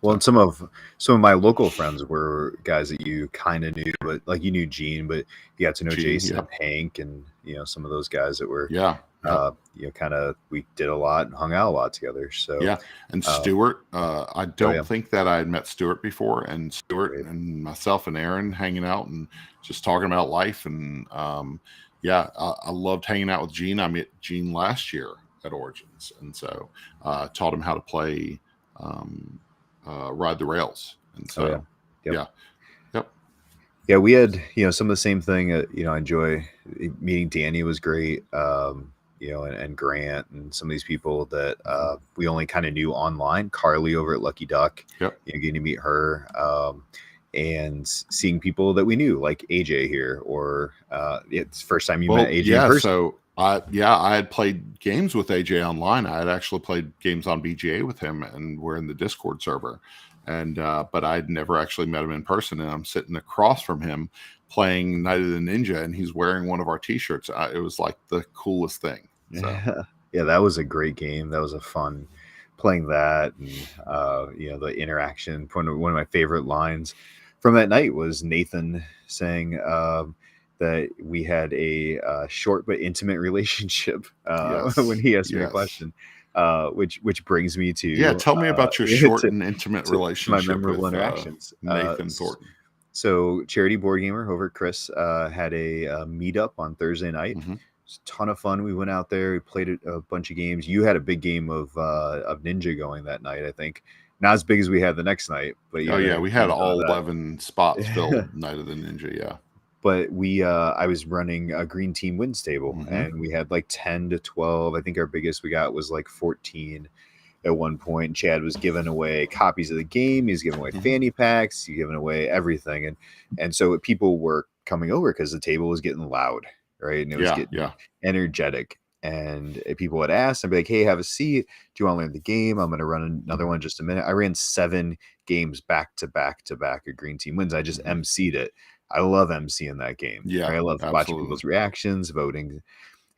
S2: Well, and some of my local friends were guys that you kind of knew, but like you knew Gene, but you got to know Jason and Hank, and some of those guys that were kind of, we did a lot and hung out a lot together. So
S1: and Stuart, I don't think that I had met Stuart before, and Stuart and myself and Aaron hanging out and just talking about life, and I loved hanging out with Gene. I met Gene last year at Origins, and so taught him how to play. Ride the Rails, and so
S2: we had some of the same thing. I enjoy meeting Danny was great, and Grant and some of these people that we only kind of knew online. Carly over at Lucky Duck, getting to meet her, and seeing people that we knew like AJ here, or it's the first time you met AJ in person.
S1: So I had played games with AJ online. I had actually played games on BGA with him, and we're in the Discord server. And but I'd never actually met him in person. And I'm sitting across from him playing Night of the Ninja, and he's wearing one of our T-shirts. It was like the coolest thing. So.
S2: Yeah, that was a great game. That was a fun playing that, and the interaction. One of my favorite lines from that night was Nathan saying. That we had a short but intimate relationship when he asked me a question, which brings me to
S1: tell me about your short and intimate relationship.
S2: My memorable interactions.
S1: Nathan Thornton.
S2: So Charity Board Gamer over at Chris had a meetup on Thursday night.
S1: Mm-hmm.
S2: It's a ton of fun. We went out there. We played a bunch of games. You had a big game of Ninja going that night, I think. Not as big as we had the next night, but
S1: Oh yeah, we had all
S2: that.
S1: 11 spots filled Night of the Ninja. Yeah.
S2: But I was running a green team wins table, and we had like 10 to 12. I think our biggest we got was like 14 at one point. Chad was giving away copies of the game. He was giving away fanny packs. He was giving away everything. And so people were coming over because the table was getting loud, right? And it was getting energetic. And people would ask, I'd be like, hey, have a seat. Do you want to learn the game? I'm going to run another one in just a minute. I ran 7 games back to back to back at Green Team Wins. I just emceed it. I love emceeing that game.
S1: Yeah.
S2: Right? I love watching people's reactions, voting.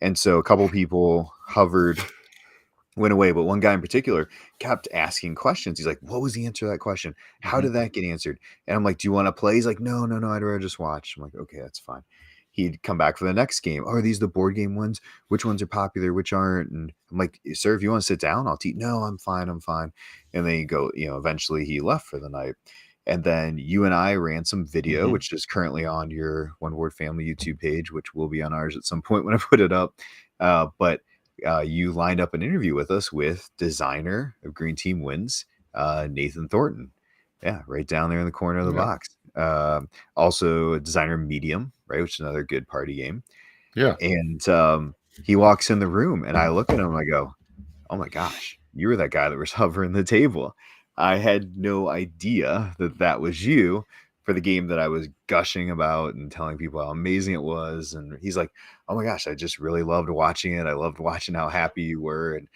S2: And so a couple people went away, but one guy in particular kept asking questions. He's like, what was the answer to that question? How did that get answered? And I'm like, do you want to play? He's like, no, I'd rather just watch. I'm like, okay, that's fine. He'd come back for the next game. Oh, are these the board game ones? Which ones are popular? Which aren't? And I'm like, sir, if you want to sit down, I'll teach. No, I'm fine. And then he go, eventually he left for the night. And then you and I ran some video, which is currently on your One Word Family YouTube page, which will be on ours at some point when I put it up. But you lined up an interview with us with designer of Green Team Wins, Nathan Thornton. Yeah, right down there in the corner of the box. Also a designer of Medium, right, which is another good party game.
S1: Yeah.
S2: And he walks in the room, and I look at him and I go, oh my gosh, you were that guy that was hovering the table. I had no idea that was you for the game that I was gushing about and telling people how amazing it was. And he's like, oh my gosh, I just really loved watching it. I loved watching how happy you were. And,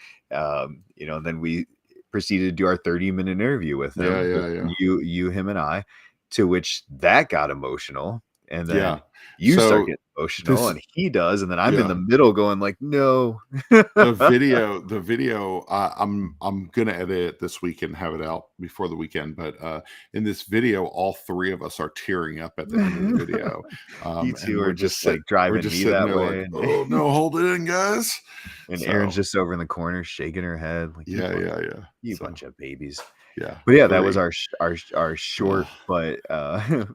S2: then we proceeded to do our 30-minute interview with him. You, him, and I, to which that got emotional. And then you start getting emotional, and he does, and then I'm in the middle going like, no.
S1: the video I'm gonna edit it this week and have it out before the weekend, but in this video all 3 of us are tearing up at the end of the video.
S2: You two are just like driving me that way,
S1: like, oh no, hold it in, guys.
S2: And Erin's just over in the corner shaking her head like, you bunch of babies.
S1: Yeah,
S2: but that was our short but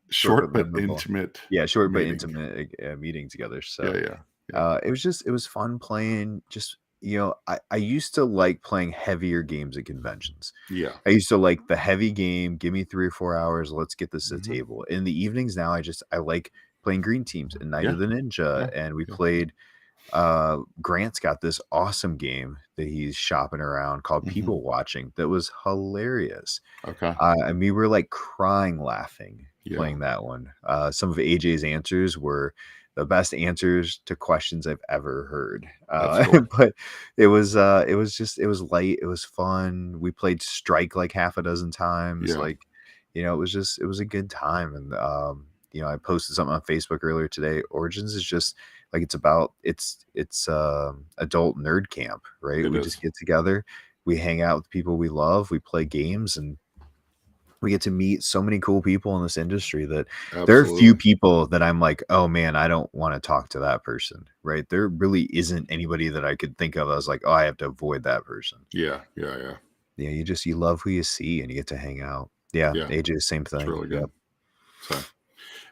S1: short but intimate.
S2: Yeah, short but intimate meeting together. So it was fun playing. Just I used to like playing heavier games at conventions.
S1: Yeah,
S2: I used to like the heavy game. Give me 3 or 4 hours. Let's get this to the table. In the evenings now, I like playing green teams and Night of the Ninja, and we played. Grant's got this awesome game that he's shopping around called People Watching that was hilarious.
S1: Okay.
S2: We were like crying laughing playing that one. Some of AJ's answers were the best answers to questions I've ever heard. Cool. But it was light, it was fun. We played Strike like half a dozen times. It was a good time. And I posted something on Facebook earlier today. Origins is just like it's adult nerd camp, right? We just get together, we hang out with people we love, we play games, and we get to meet so many cool people in this industry that there are a few people that I'm like, oh man, I don't want to talk to that person, right? There really isn't anybody that I could think of. I was like, oh, I have to avoid that person.
S1: Yeah.
S2: You love who you see and you get to hang out. AJ, same thing.
S1: It's really good. So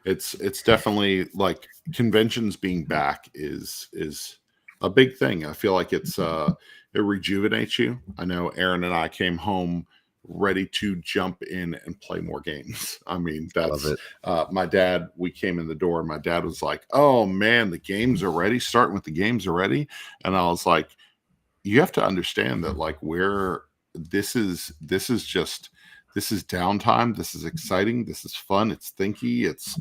S1: it's definitely like conventions being back is a big thing. I feel like it rejuvenates you. I know Erin and I came home ready to jump in and play more games. I mean, that's my dad. We came in the door and my dad was like, oh man, the games are ready. Starting with the games are ready. And I was like, you have to understand that like this is downtime. This is exciting. This is fun. It's thinky. It's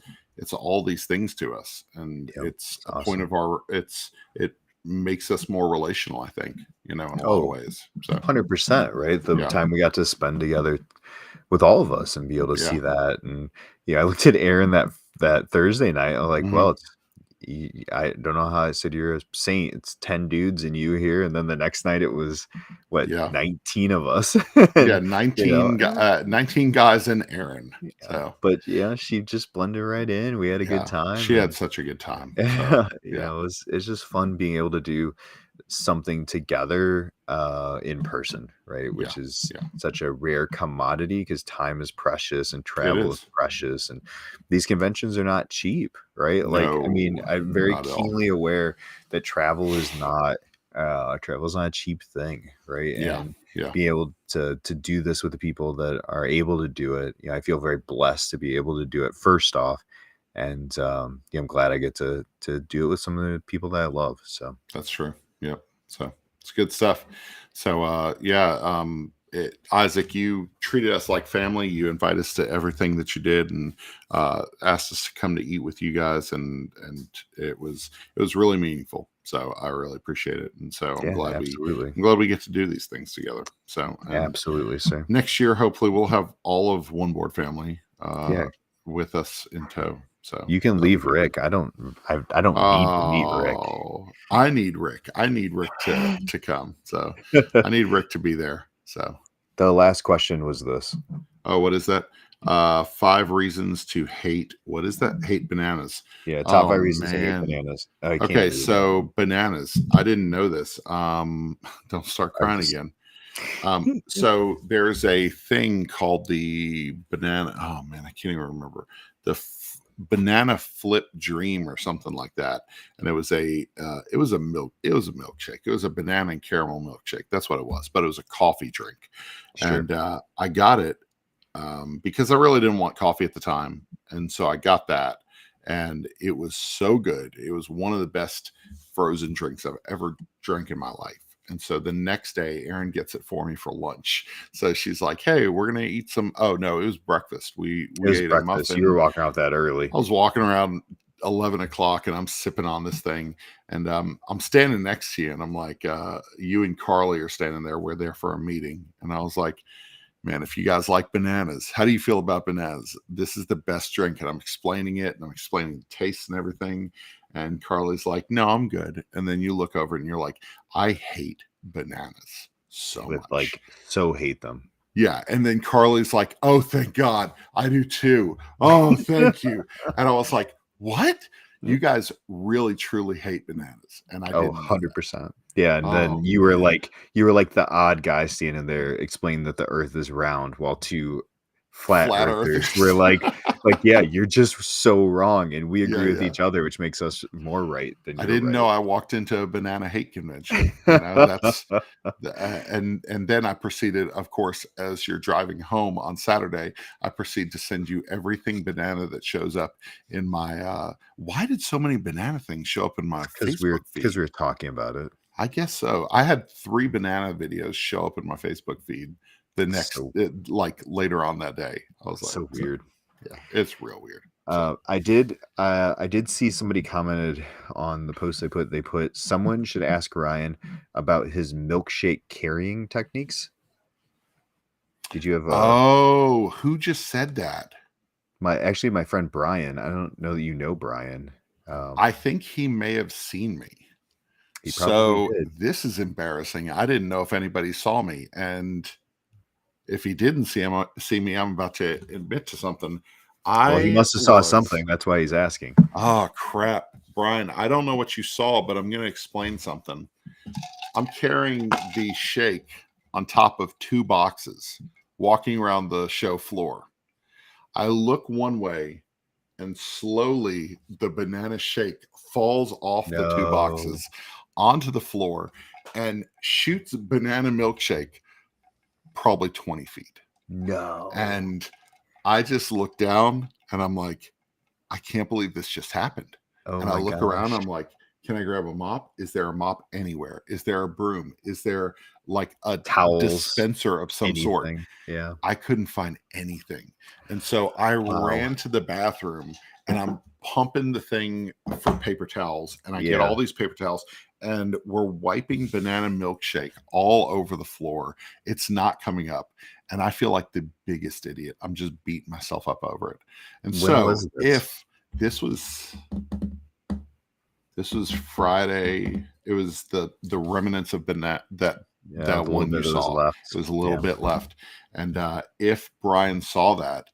S1: all these things to us. And it's a point of it makes us more relational, I think, in a lot of ways. So
S2: 100%, right? The time we got to spend together with all of us and be able to see that. And I looked at Aaron that Thursday night. I'm like, well, I don't know how I said you're a saint. It's 10 dudes and you here. And then the next night it was 19 of us.
S1: 19 guys and Aaron. So.
S2: But she just blended right in. We had a good time.
S1: She had such a good time.
S2: So, it's just fun being able to do something together in person, right? Which is such a rare commodity because time is precious and travel is precious, and these conventions are not cheap, right? I'm very keenly aware that travel is not a cheap thing, right? being able to do this with the people that are able to do it, I feel very blessed to be able to do it first off. And I'm glad I get to do it with some of the people that I love. So
S1: that's true. Yep. So it's good stuff. So Isaac, you treated us like family. You invited us to everything that you did, and asked us to come to eat with you guys, and it was really meaningful. So I really appreciate it, and so I'm glad we get to do these things together. So
S2: absolutely, sir.
S1: Next year, hopefully, we'll have all of One Board family with us in tow. So
S2: you can leave Rick. I don't need to meet Rick.
S1: I need Rick. I need Rick to come. So I need Rick to be there. So
S2: the last question was this.
S1: Oh, what is that? 5 reasons to hate. What is that? Hate bananas.
S2: Yeah, top 5 reasons to hate bananas.
S1: Okay, so bananas. I didn't know this. Don't start crying again. So there's a thing called the banana. Oh man, I can't even remember the banana flip dream or something like that. And it was a milkshake. It was a banana and caramel milkshake. That's what it was. But it was a coffee drink. Sure. And I got it because I really didn't want coffee at the time. And so I got that. And it was so good. It was one of the best frozen drinks I've ever drank in my life. And so the next day, Erin gets it for me for lunch. So she's like, "Hey, we're gonna eat some." Oh no, it was breakfast. We ate a muffin.
S2: You were walking around that early.
S1: I was walking around 11 o'clock, and I'm sipping on this thing. And I'm standing next to you, and I'm like, "You and Carly are standing there. We're there for a meeting." And I was like, "Man, if you guys like bananas, how do you feel about bananas? This is the best drink." And I'm explaining it, and I'm explaining the taste and everything. And Carly's like, "No, I'm good." And then you look over and you're like, "I hate bananas so much.
S2: So hate them."
S1: Yeah. And then Carly's like, "Oh, thank God. I do too. Oh, thank you." And I was like, "What? You guys really, truly hate bananas." And I didn't
S2: 100%. Yeah. And then you were like the odd guy standing there explaining that the earth is round while two flat earthers were like, yeah, you're just so wrong, and we agree with each other, which makes us more right than
S1: I didn't know I walked into a banana hate convention. That's and then I proceeded, of course, as you're driving home on Saturday, I proceed to send you everything banana that shows up in my why did so many banana things show up in my Facebook feed?
S2: Because we were talking about it.
S1: I guess so. I had 3 banana videos show up in my Facebook feed the next later on that day. I was like,
S2: so weird.
S1: Yeah, it's real weird.
S2: I did see somebody commented on the post they put someone should ask Ryan about his milkshake carrying techniques. Did you have
S1: who just said that?
S2: My friend Brian. I don't know that you know Brian.
S1: I think he may have seen me. So this is embarrassing. I didn't know if anybody saw me, and if he didn't see me, I'm about to admit to something.
S2: He must have saw something. That's why he's asking.
S1: Oh, crap. Brian, I don't know what you saw, but I'm going to explain something. I'm carrying the shake on top of 2 boxes, walking around the show floor. I look one way, and slowly the banana shake falls off the 2 boxes onto the floor and shoots banana milkshake probably 20 feet.
S2: No.
S1: And I just look down and I'm like, I can't believe this just happened. And I look around, I'm like, can I grab a mop? Is there a mop anywhere? Is there a broom? Is there like a
S2: towel
S1: dispenser of some sort?
S2: Yeah.
S1: I couldn't find anything. And so I ran to the bathroom and I'm pumping the thing for paper towels, and I get all these paper towels, and we're wiping banana milkshake all over the floor. It's not coming up. And I feel like the biggest idiot. I'm just beating myself up over it. And if this was Friday, it was the remnants of banana that one you saw. Left. There was a little bit left. And if Brian saw that,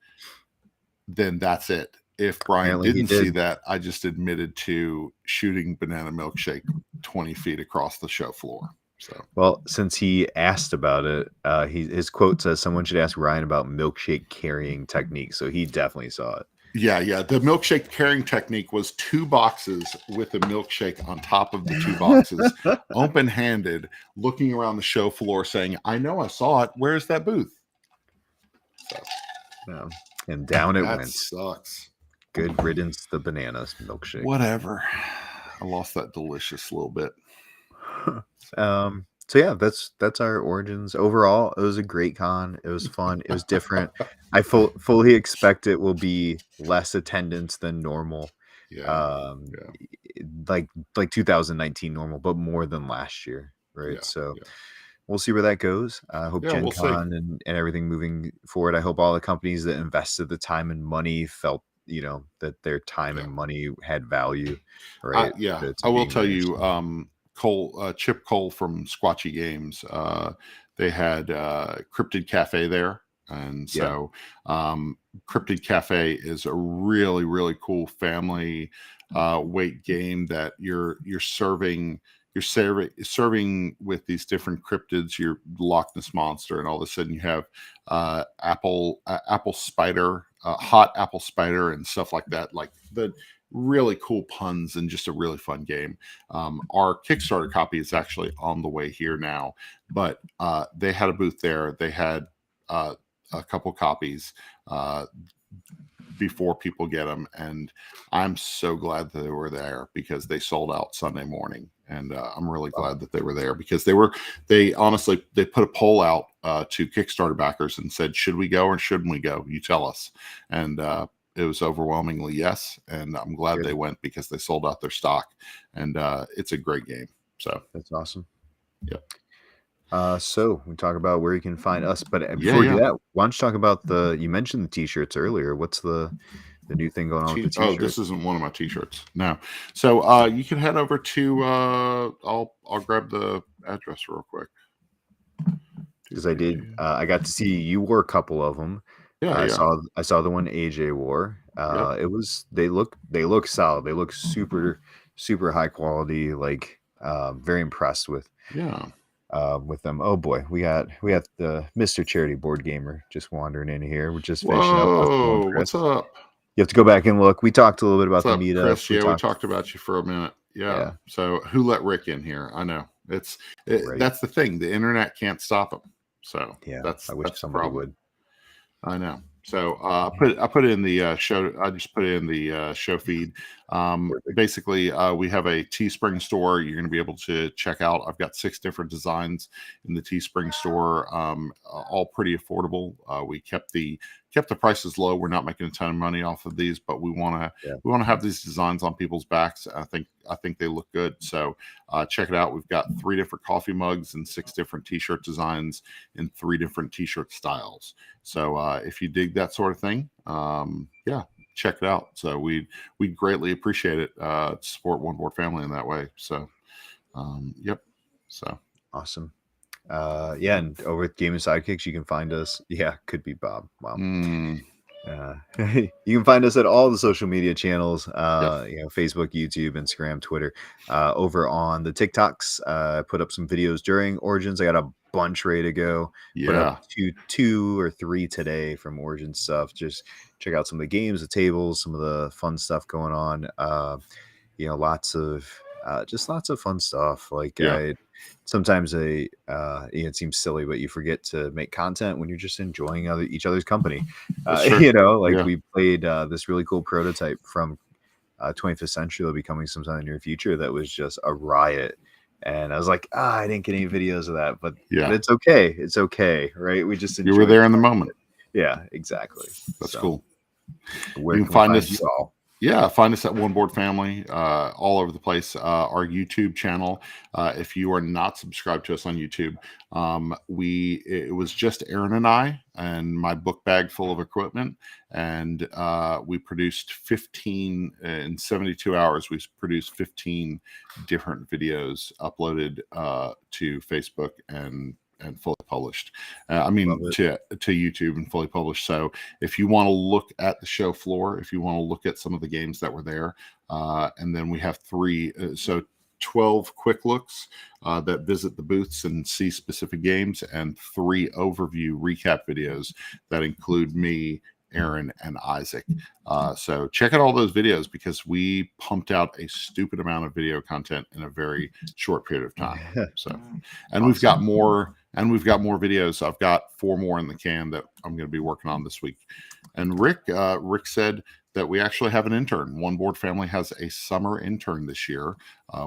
S1: then that's it. If Brian didn't see that, I just admitted to shooting banana milkshake 20 feet across the show floor. So,
S2: well, since he asked about it, his quote says someone should ask Ryan about milkshake carrying technique. So he definitely saw it.
S1: Yeah. The milkshake carrying technique was 2 boxes with a milkshake on top of the 2 boxes, open-handed, looking around the show floor saying, I know I saw it. Where's that booth? So,
S2: yeah. And down it went.
S1: That sucks.
S2: Good riddance, the bananas milkshake.
S1: Whatever. I lost that delicious little bit.
S2: So yeah, that's our Origins. Overall, it was a great con. It was fun. It was different. I fully expect it will be less attendance than normal. Like 2019 normal, but more than last year, right? We'll see where that goes. I hope Gen Con and everything moving forward. I hope all the companies that invested the time and money felt, that their time and money had value, right?
S1: I will tell you, Chip Cole from Squatchy Games, they had Cryptid Cafe there. And so Cryptid Cafe is a really, really cool family weight game that you're serving with these different cryptids, your Loch Ness Monster, and all of a sudden you have apple spider, hot apple spider, and stuff like that. Like the really cool puns and just a really fun game. Our Kickstarter copy is actually on the way here now, but they had a booth there. They had a couple copies before people get them, and I'm so glad that they were there because they sold out Sunday morning, and I'm really glad that they were there because they honestly put a poll out to Kickstarter backers and said, should we go or shouldn't we go? You tell us. And it was overwhelmingly yes, and I'm glad they went because they sold out their stock, and it's a great game. So
S2: that's awesome.
S1: Yep.
S2: So we talk about where you can find us, but before we do that, why don't you talk about you mentioned the t-shirts earlier. What's the new thing going on with the t-shirts?
S1: Oh, this isn't one of my t-shirts. No. So you can head over to I'll grab the address real quick.
S2: Because I got to see you wore a couple of them. I saw the one AJ wore. They look solid. They look super, super high quality, like very impressed with. With them. Oh boy, we got the Mr. Charity Board Gamer just wandering in here. We're just finishing up.
S1: What's up?
S2: You have to go back and look. We talked a little bit about the meetup.
S1: Chris? We talked about you for a minute. Yeah. So who let Rick in here? I know that's the thing. The internet can't stop him. So I wish somebody would. I know. So I put it in the show. I just put it in the show feed. Basically, we have a Teespring store. You're going to be able to check out. I've got 6 different designs in the Teespring store, all pretty affordable. We kept the prices low. We're not making a ton of money off of these, but we want to have these designs on people's backs. I think they look good. So check it out. We've got 3 different coffee mugs and 6 different T-shirt designs in 3 different T-shirt styles. So if you dig that sort of thing, check it out. So we greatly appreciate it. To support One Board Family in that way. So So
S2: awesome. And over at Gaming Sidekicks, you can find us. Could be Bob. Wow. You can find us at all the social media channels, Facebook, YouTube, Instagram, Twitter. Over on the TikToks, put up some videos during Origins. I got a bunch ready to go. Put up two or 3 today from Origin stuff. Just check out some of the games, the tables, some of the fun stuff going on. Lots of fun stuff. Sometimes it seems silly, but you forget to make content when you're just enjoying each other's company. We played this really cool prototype from 25th Century that'll be coming sometime in the near future that was just a riot. And I was like, I didn't get any videos of that, but it's okay. It's okay, right? We just
S1: you were there in the moment.
S2: Yeah, exactly.
S1: That's cool.
S2: Where you can find us all.
S1: Yeah, find us at One Board Family all over the place. Our YouTube channel. If you are not subscribed to us on YouTube, it was just Aaron and I and my book bag full of equipment, and we produced 15 in 72 hours. We produced 15 different videos uploaded to Facebook and fully published. To YouTube and fully published. So if you want to look at the show floor, if you want to look at some of the games that were there, and then we have 12 quick looks that visit the booths and see specific games, and 3 overview recap videos that include me Aaron, and Isaac. So check out all those videos because we pumped out a stupid amount of video content in a very short period of time. So, and awesome. we've got more videos. I've got 4 more in the can that I'm going to be working on this week. And Rick said that we actually have an intern. One Board family has a summer intern this year,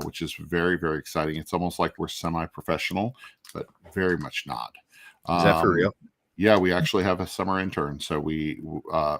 S1: which is very, very exciting. It's almost like we're semi-professional, but very much not.
S2: Is that for real?
S1: Yeah, we actually have a summer intern. So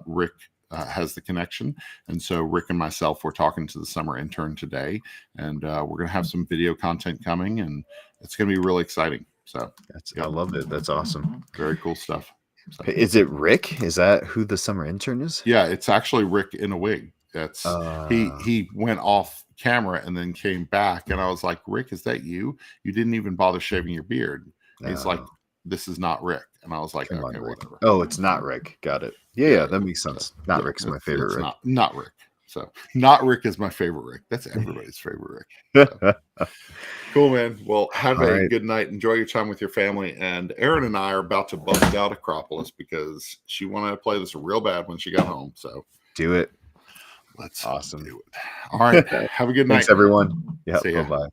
S1: Rick has the connection. And so Rick and myself were talking to the summer intern today, and we're going to have some video content coming, and it's going to be really exciting. So
S2: I love it. That's awesome.
S1: Very cool stuff. So.
S2: Is it Rick? Is that who the summer intern is?
S1: Yeah, it's actually Rick in a wig. That's he went off camera and then came back, and I was like, Rick, is that you? You didn't even bother shaving your beard. He's like, this is not Rick. And I was like, okay, whatever.
S2: Oh, it's not Rick. Got it. Yeah, that makes sense. Not Rick's my favorite Rick.
S1: Not Rick. So not Rick is my favorite Rick. That's everybody's favorite Rick. So. Cool, man. Well, have a good night. Enjoy your time with your family. And Erin and I are about to bust out Acropolis because she wanted to play this real bad when she got home. So
S2: do it.
S1: Let's
S2: do
S1: it. All right. Have a good night.
S2: Thanks, everyone. Yeah. Bye-bye.